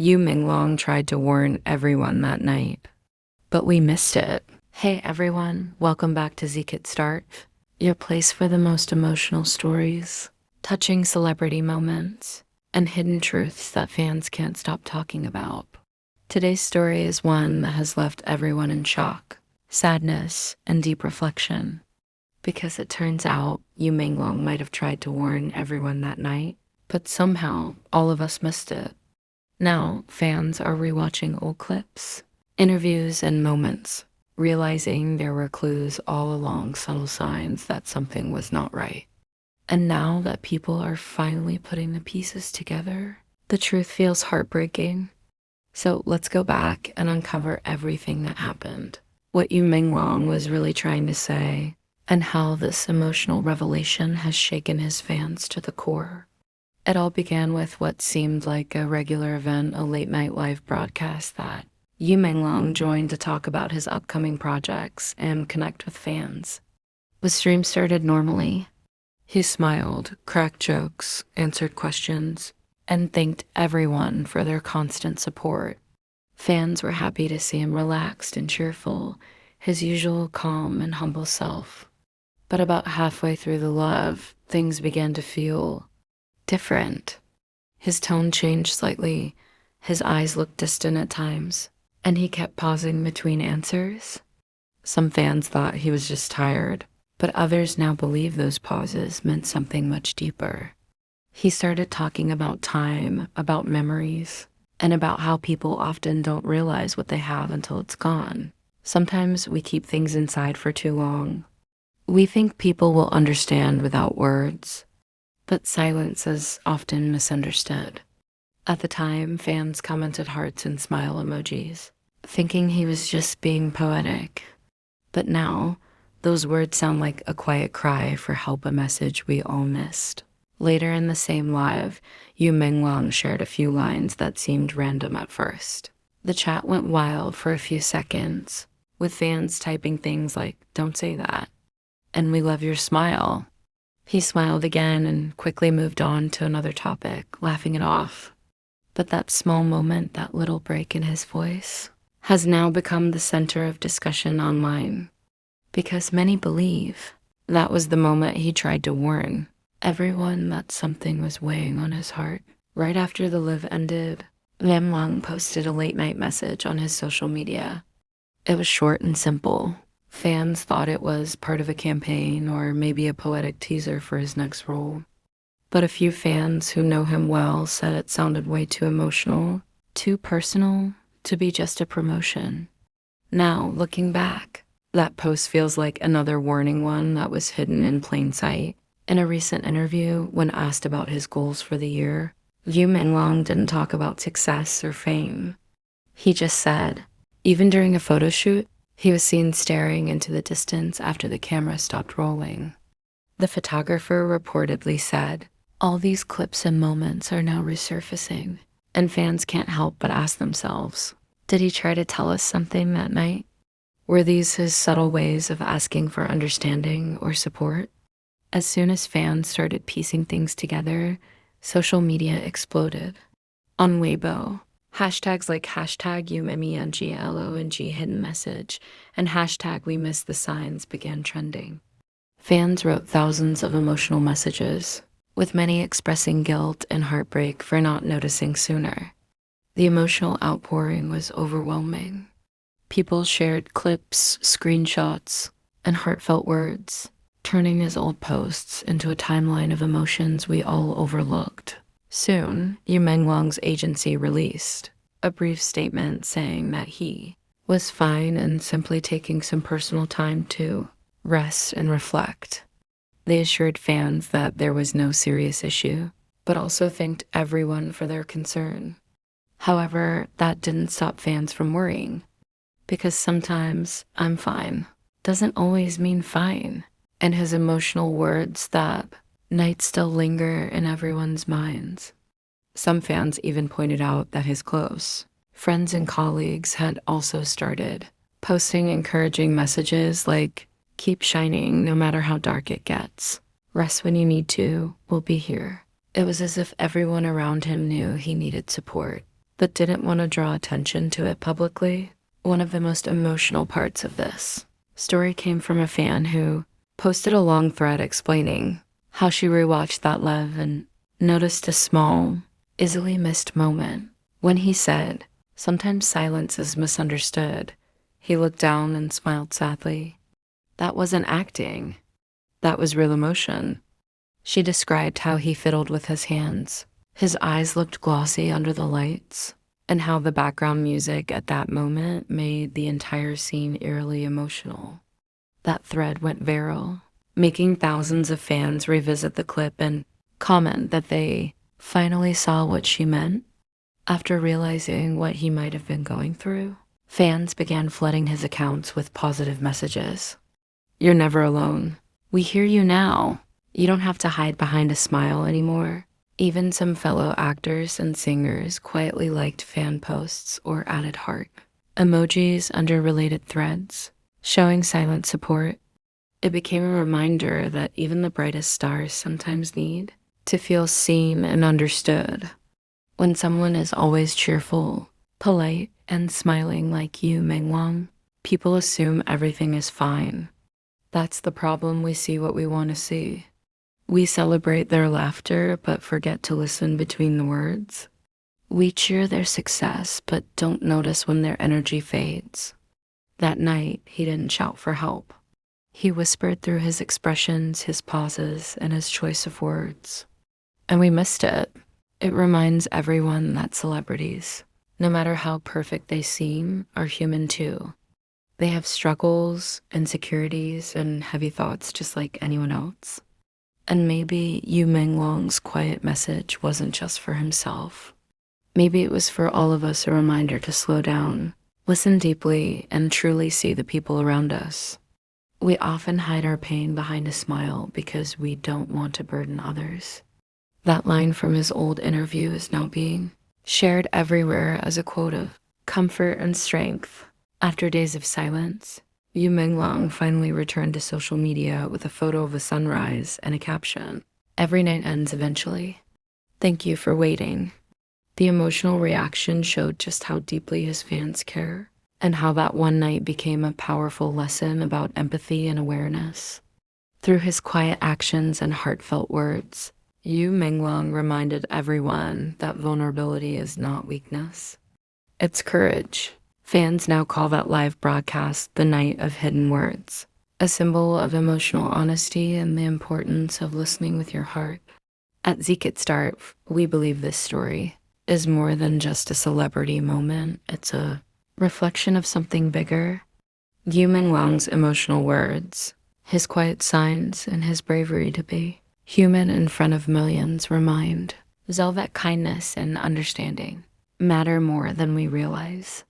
Yu Menglong tried to warn everyone that night, but we missed it. Hey everyone, welcome back to Zkit Start, your place for the most emotional stories, touching celebrity moments, and hidden truths that fans can't stop talking about. Today's story is one that has left everyone in shock, sadness, and deep reflection. Because it turns out Yu Menglong might have tried to warn everyone that night, but somehow all of us missed it. Now, fans are rewatching old clips, interviews, and moments, realizing there were clues all along, subtle signs that something was not right. And now that people are finally putting the pieces together, the truth feels heartbreaking. So let's go back and uncover everything that happened, what Yu Menglong was really trying to say, and how this emotional revelation has shaken his fans to the core. It all began with what seemed like a regular event, a late-night live broadcast that Yu Menglong joined to talk about his upcoming projects and connect with fans. The stream started normally. He smiled, cracked jokes, answered questions, and thanked everyone for their constant support. Fans were happy to see him relaxed and cheerful, his usual calm and humble self. But about halfway through the live, things began to feel different. His tone changed slightly, his eyes looked distant at times, and he kept pausing between answers. Some fans thought he was just tired, but others now believe those pauses meant something much deeper. He started talking about time, about memories, and about how people often don't realize what they have until it's gone. Sometimes we keep things inside for too long. We think people will understand without words, but silence is often misunderstood. At the time, fans commented hearts and smile emojis, thinking he was just being poetic. But now, those words sound like a quiet cry for help, a message we all missed. Later in the same live, Yu Menglong shared a few lines that seemed random at first. The chat went wild for a few seconds, with fans typing things like, "Don't say that," and "We love your smile." He smiled again and quickly moved on to another topic, laughing it off. But that small moment, that little break in his voice, has now become the center of discussion online. Because many believe that was the moment he tried to warn everyone that something was weighing on his heart. Right after the live ended, Menglong posted a late-night message on his social media. It was short and simple. Fans thought it was part of a campaign or maybe a poetic teaser for his next role. But a few fans who know him well said it sounded way too emotional, too personal to be just a promotion. Now, looking back, that post feels like another warning one that was hidden in plain sight. In a recent interview, when asked about his goals for the year, Yu Menglong didn't talk about success or fame. He just said, even during a photo shoot, he was seen staring into the distance after the camera stopped rolling. The photographer reportedly said, all these clips and moments are now resurfacing, and fans can't help but ask themselves, did he try to tell us something that night? Were these his subtle ways of asking for understanding or support? As soon as fans started piecing things together, social media exploded. On Weibo, hashtags like hashtag #UMenglong hidden message and hashtag we miss the signs began trending. Fans wrote thousands of emotional messages, with many expressing guilt and heartbreak for not noticing sooner. The emotional outpouring was overwhelming. People shared clips, screenshots, and heartfelt words, turning his old posts into a timeline of emotions we all overlooked. Soon, Yu Menglong's agency released a brief statement saying that he was fine and simply taking some personal time to rest and reflect. They assured fans that there was no serious issue, but also thanked everyone for their concern. However, that didn't stop fans from worrying, because sometimes "I'm fine" doesn't always mean fine, and his emotional words that night still linger in everyone's minds. Some fans even pointed out that his close friends and colleagues had also started posting encouraging messages like, keep shining no matter how dark it gets. Rest when you need to, we'll be here. It was as if everyone around him knew he needed support. but didn't want to draw attention to it publicly. One of the most emotional parts of this story came from a fan who posted a long thread explaining how she rewatched that live and noticed a small, easily missed moment. When he said, "Sometimes silence is misunderstood," he looked down and smiled sadly. That wasn't acting. That was real emotion. She described how he fiddled with his hands. His eyes looked glossy under the lights, and how the background music at that moment made the entire scene eerily emotional. That thread went viral, making thousands of fans revisit the clip and comment that they finally saw what she meant. After realizing what he might have been going through, fans began flooding his accounts with positive messages. "You're never alone. We hear you now. You don't have to hide behind a smile anymore." Even some fellow actors and singers quietly liked fan posts or added heart emojis under related threads, showing silent support. It became a reminder that even the brightest stars sometimes need to feel seen and understood. When someone is always cheerful, polite, and smiling like Yu Menglong, people assume everything is fine. That's the problem. We see what we want to see. We celebrate their laughter, but forget to listen between the words. We cheer their success, but don't notice when their energy fades. That night, he didn't shout for help. He whispered through his expressions, his pauses, and his choice of words. And we missed it. It reminds everyone that celebrities, no matter how perfect they seem, are human too. They have struggles, insecurities, and heavy thoughts just like anyone else. And maybe Yu Menglong's quiet message wasn't just for himself. Maybe it was for all of us, a reminder to slow down, listen deeply, and truly see the people around us. We often hide our pain behind a smile because we don't want to burden others. That line from his old interview is now being shared everywhere as a quote of comfort and strength. After days of silence, Yu Menglong finally returned to social media with a photo of a sunrise and a caption, "Every night ends eventually. Thank you for waiting." The emotional reaction showed just how deeply his fans care, and how that one night became a powerful lesson about empathy and awareness. Through his quiet actions and heartfelt words, Yu Menglong reminded everyone that vulnerability is not weakness. It's courage. Fans now call that live broadcast the Night of Hidden Words, a symbol of emotional honesty and the importance of listening with your heart. At Zeke at Start, we believe this story is more than just a celebrity moment. It's a reflection of something bigger. Yu Menglong's emotional words, his quiet signs, and his bravery to be human in front of millions remind us all that kindness and understanding matter more than we realize.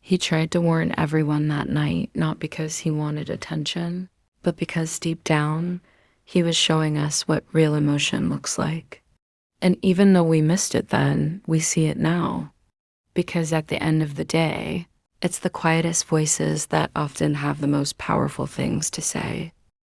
He tried to warn everyone that night, not because he wanted attention, but because deep down, he was showing us what real emotion looks like. And even though we missed it then, we see it now. Because at the end of the day, it's the quietest voices that often have the most powerful things to say.